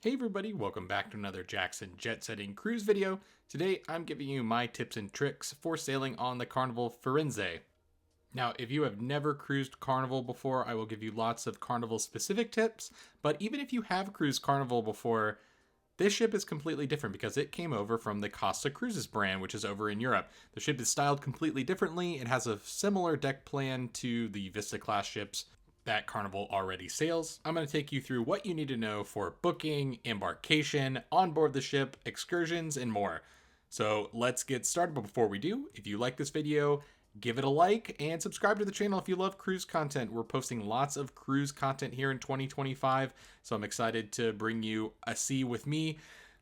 Hey everybody, welcome back to another Jackson Jet Setting cruise video. Today I'm giving you my tips and tricks for sailing on the Carnival Firenze. Now, if you have never cruised Carnival before, I will give you lots of Carnival specific tips, but even if you have cruised Carnival before, this ship is completely different because it came over from the Costa Cruises brand, which is over in Europe. The ship is styled completely differently. It has a similar deck plan to the Vista class ships that Carnival already sails. I'm going to take you through what you need to know for booking, embarkation, onboard the ship, excursions, and more. So let's get started. But before we do, if you like this video, give it a like and subscribe to the channel if you love cruise content. We're posting lots of cruise content here in 2025, so I'm excited to bring you a sea with me.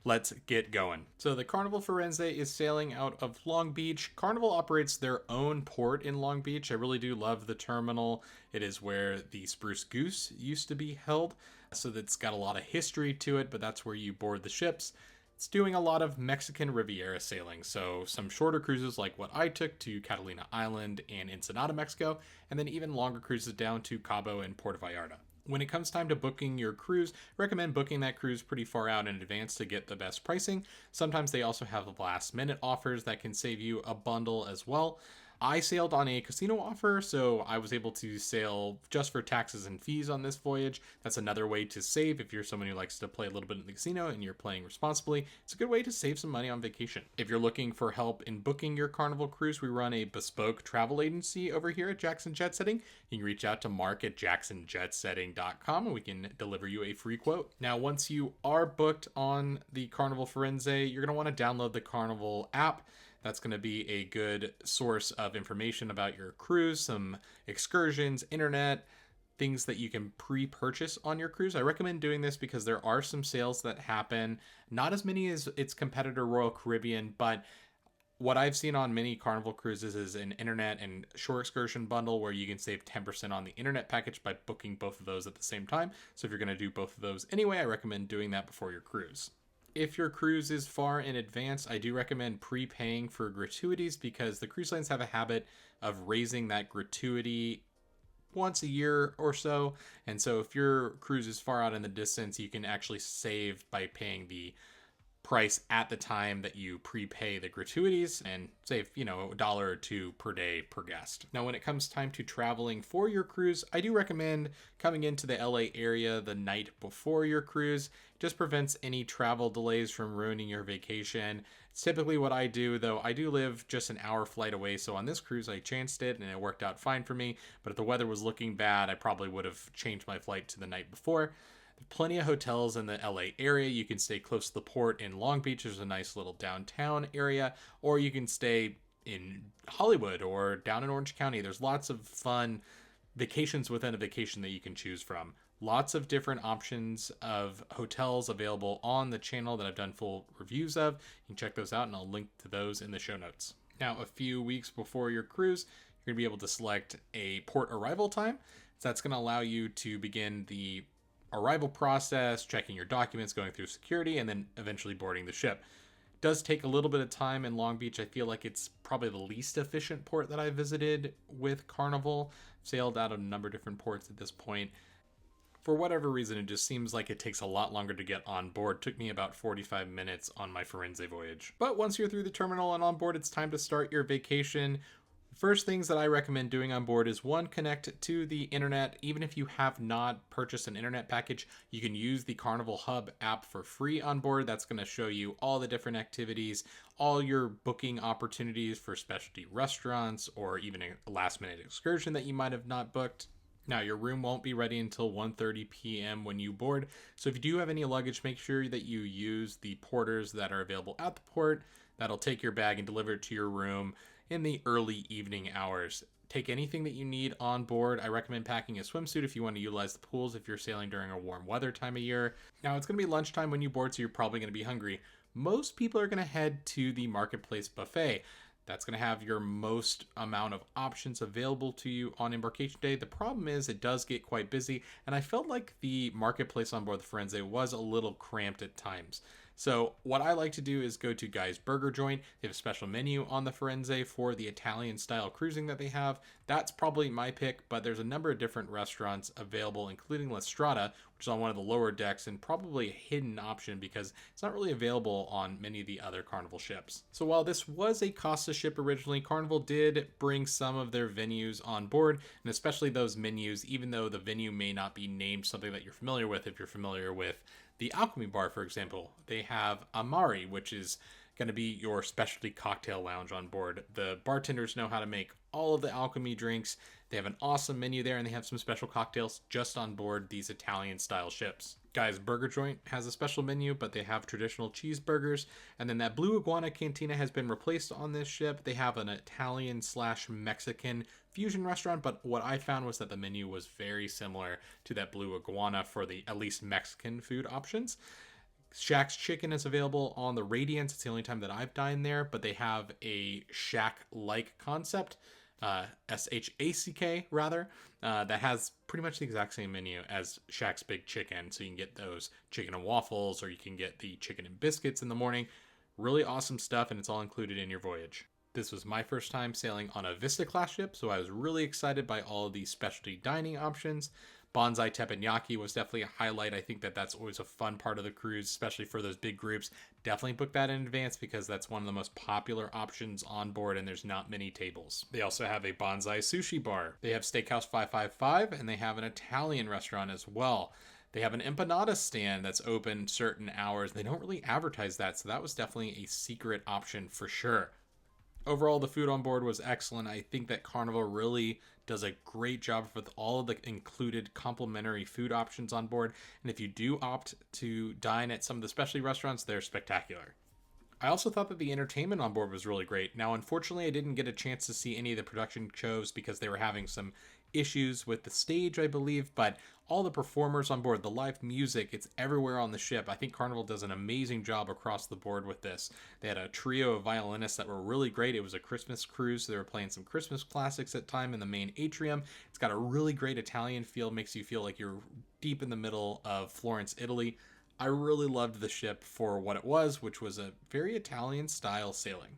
Let's get going. So the Carnival Firenze is sailing out of Long Beach. Carnival operates their own port in Long Beach. I really do love the terminal. It is where the Spruce Goose used to be held, so that's got a lot of history to it, but that's where you board the ships. It's doing a lot of Mexican Riviera sailing, so some shorter cruises like what I took to Catalina Island and Ensenada, Mexico, and then even longer cruises down to Cabo and Puerto Vallarta. When it comes time to booking your cruise, recommend booking that cruise pretty far out in advance to get the best pricing. Sometimes they also have last minute offers that can save you a bundle as well. I sailed on a casino offer, so I was able to sail just for taxes and fees on this voyage. That's another way to save if you're someone who likes to play a little bit in the casino and you're playing responsibly. It's a good way to save some money on vacation. If you're looking for help in booking your Carnival cruise, we run a bespoke travel agency over here at Jackson Jet Setting. You can reach out to Mark at jacksonjetsetting.com and we can deliver you a free quote. Now, once you are booked on the Carnival Firenze, you're going to want to download the Carnival app. That's going to be a good source of information about your cruise, some excursions, internet, things that you can pre-purchase on your cruise. I recommend doing this because there are some sales that happen, not as many as its competitor Royal Caribbean, but what I've seen on many Carnival cruises is an internet and shore excursion bundle where you can save 10% on the internet package by booking both of those at the same time. So if you're going to do both of those anyway, I recommend doing that before your cruise. If your cruise is far in advance, I do recommend prepaying for gratuities because the cruise lines have a habit of raising that gratuity once a year or so. And so if your cruise is far out in the distance, you can actually save by paying the price at the time that you prepay the gratuities and save, $1 or $2 per day per guest. Now, when it comes time to traveling for your cruise, I do recommend coming into the LA area the night before your cruise. It just prevents any travel delays from ruining your vacation. It's typically what I do, though I do live just an hour flight away. So on this cruise, I chanced it and it worked out fine for me. But if the weather was looking bad, I probably would have changed my flight to the night before. There's plenty of hotels in the LA area. You can stay close to the port in Long Beach. There's a nice little downtown area, or you can stay in Hollywood or down in Orange County. There's lots of fun vacations within a vacation that you can choose from. Lots of different options of hotels available on the channel that I've done full reviews of. You can check those out, and I'll link to those in the show notes. Now, a few weeks before your cruise, you're going to be able to select a port arrival time. So that's going to allow you to begin the arrival process, checking your documents, going through security, and then eventually boarding the ship. It does take a little bit of time in Long Beach. I feel like it's probably the least efficient port that I visited with Carnival. I've sailed out of a number of different ports at this point. For whatever reason, it just seems like it takes a lot longer to get on board. It took me about 45 minutes on my Firenze voyage. But once you're through the terminal and on board, it's time to start your vacation. First things that I recommend doing on board is one, connect to the internet. Even if you have not purchased an internet package, you can use the Carnival Hub app for free on board. That's going to show you all the different activities, all your booking opportunities for specialty restaurants, or even a last minute excursion that you might have not booked. Now, your room won't be ready until 1:30 p.m. when you board. So if you do have any luggage, make sure that you use the porters that are available at the port. That'll take your bag and deliver it to your room in the early evening hours. Take anything that you need on board. I recommend packing a swimsuit if you want to utilize the pools if you're sailing during a warm weather time of year. Now, it's going to be lunchtime when you board, so you're probably going to be hungry. Most people are going to head to the Marketplace Buffet. That's going to have your most amount of options available to you on embarkation day. The problem is it does get quite busy, and I felt like the Marketplace on board the Firenze was a little cramped at times. So what I like to do is go to Guy's Burger Joint. They have a special menu on the Firenze for the Italian style cruising that they have. That's probably my pick, but there's a number of different restaurants available, including La Strada, which is on one of the lower decks and probably a hidden option because it's not really available on many of the other Carnival ships. So while this was a Costa ship originally, Carnival did bring some of their venues on board, and especially those menus, even though the venue may not be named something that you're familiar with. If you're familiar with the Alchemy Bar, for example, they have Amari, which is going to be your specialty cocktail lounge on board. The bartenders know how to make all of the alchemy drinks. They have an awesome menu there, and they have some special cocktails just on board these Italian style ships. Guy's Burger Joint has a special menu, but they have traditional cheeseburgers. And then that Blue Iguana Cantina has been replaced on this ship. They have an Italian / Mexican fusion restaurant, but what I found was that the menu was very similar to that Blue Iguana for the at least Mexican food options. Shack's Chicken is available on the Radiance. It's the only time that I've dined there, but they have a shack-like concept, SHACK rather, that has pretty much the exact same menu as Shack's Big Chicken. So you can get those chicken and waffles, or you can get the chicken and biscuits in the morning. Really awesome stuff, and it's all included in your voyage. This was my first time sailing on a Vista class ship, so I was really excited by all of these specialty dining options. Bonsai Teppanyaki was definitely a highlight. I think that that's always a fun part of the cruise, especially for those big groups. Definitely book that in advance because that's one of the most popular options on board, and there's not many tables. They also have a bonsai sushi bar. They have Steakhouse 555, and they have an Italian restaurant as well. They have an empanada stand that's open certain hours. They don't really advertise that, so that was definitely a secret option for sure. Overall, the food on board was excellent. I think that Carnival really does a great job with all of the included complimentary food options on board. And if you do opt to dine at some of the specialty restaurants, they're spectacular. I also thought that the entertainment on board was really great. Now, unfortunately, I didn't get a chance to see any of the production shows because they were having some issues with the stage, I believe, but all the performers on board, the live music, it's everywhere on the ship. I think Carnival does an amazing job across the board with this. They had a trio of violinists that were really great. It was a Christmas cruise, so they were playing some Christmas classics at time in the main atrium. It's got a really great Italian feel, makes you feel like you're deep in the middle of Florence, Italy. I really loved the ship for what it was, which was a very Italian style sailing.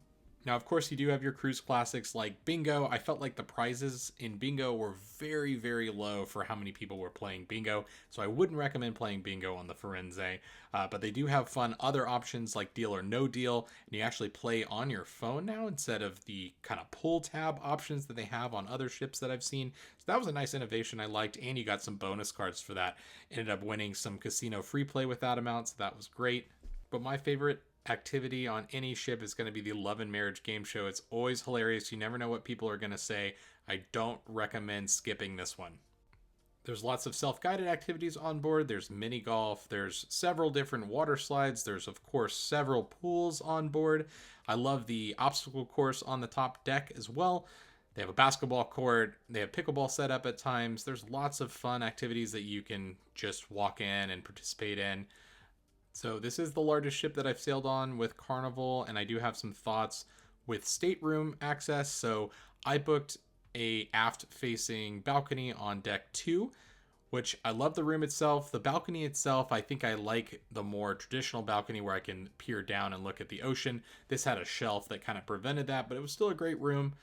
Now, of course, you do have your cruise classics like Bingo. I felt like the prizes in Bingo were very, very low for how many people were playing Bingo, so I wouldn't recommend playing Bingo on the Firenze. But they do have fun other options like Deal or No Deal, and you actually play on your phone now instead of the kind of pull tab options that they have on other ships that I've seen. So that was a nice innovation I liked, and you got some bonus cards for that. Ended up winning some casino free play with that amount, so that was great. But my favorite activity on any ship is going to be the Love and Marriage game show. It's always hilarious. You never know what people are going to say. I don't recommend skipping this one. There's lots of self-guided activities on board. There's mini golf. There's several different water slides. There's, of course, several pools on board. I love the obstacle course on the top deck as well. They have a basketball court. They have pickleball set up at times. There's lots of fun activities that you can just walk in and participate in. So this is the largest ship that I've sailed on with Carnival, and I do have some thoughts with stateroom access. So I booked a aft-facing balcony on deck 2, which I love the room itself. The balcony itself, I think I like the more traditional balcony where I can peer down and look at the ocean. This had a shelf that kind of prevented that, but it was still a great room.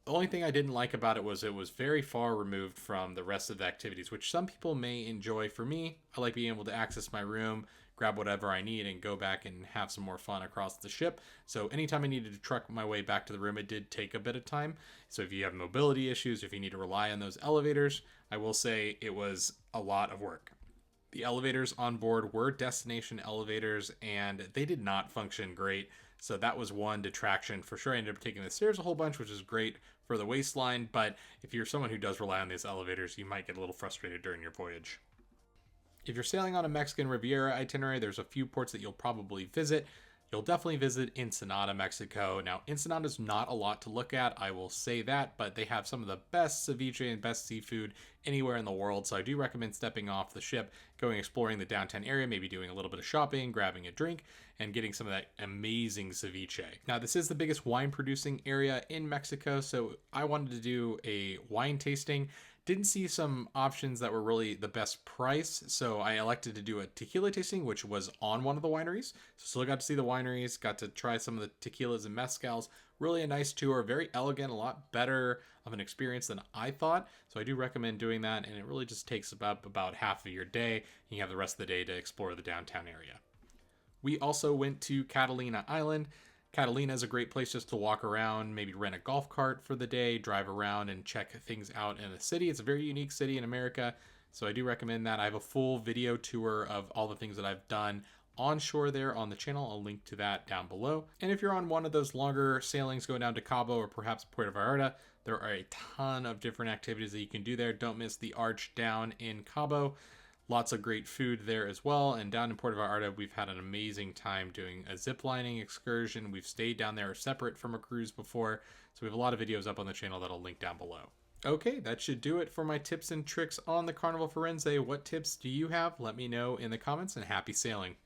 The only thing I didn't like about it was very far removed from the rest of the activities, which some people may enjoy. For me, I like being able to access my room, grab whatever I need, and go back and have some more fun across the ship. So anytime I needed to truck my way back to the room, it did take a bit of time. So if you have mobility issues, if you need to rely on those elevators, I will say it was a lot of work. The elevators on board were destination elevators, and they did not function great. So that was one detraction for sure. I ended up taking the stairs a whole bunch, which is great for the waistline. But if you're someone who does rely on these elevators, you might get a little frustrated during your voyage. If you're sailing on a Mexican Riviera itinerary, there's a few ports that you'll probably visit. You'll definitely visit Ensenada, Mexico. Now, Ensenada is not a lot to look at, I will say that, but they have some of the best ceviche and best seafood anywhere in the world. So I do recommend stepping off the ship, going exploring the downtown area, maybe doing a little bit of shopping, grabbing a drink, and getting some of that amazing ceviche. Now, this is the biggest wine producing area in Mexico, so I wanted to do a wine tasting. Didn't see some options that were really the best price, so I elected to do a tequila tasting, which was on one of the wineries. So still got to see the wineries, got to try some of the tequilas and mezcals. Really a nice tour, very elegant, a lot better of an experience than I thought. So I do recommend doing that, and it really just takes about half of your day. You have the rest of the day to explore the downtown area. We also went to Catalina Island. Catalina is a great place just to walk around, maybe rent a golf cart for the day, drive around and check things out in the city. It's a very unique city in America, so I do recommend that. I have a full video tour of all the things that I've done on shore there on the channel. I'll link to that down below. And if you're on one of those longer sailings going down to Cabo or perhaps Puerto Vallarta, there are a ton of different activities that you can do there. Don't miss the arch down in Cabo. Lots of great food there as well. And down in Puerto Vallarta, we've had an amazing time doing a zip lining excursion. We've stayed down there separate from a cruise before. So we have a lot of videos up on the channel that I'll link down below. Okay, that should do it for my tips and tricks on the Carnival Firenze. What tips do you have? Let me know in the comments, and happy sailing.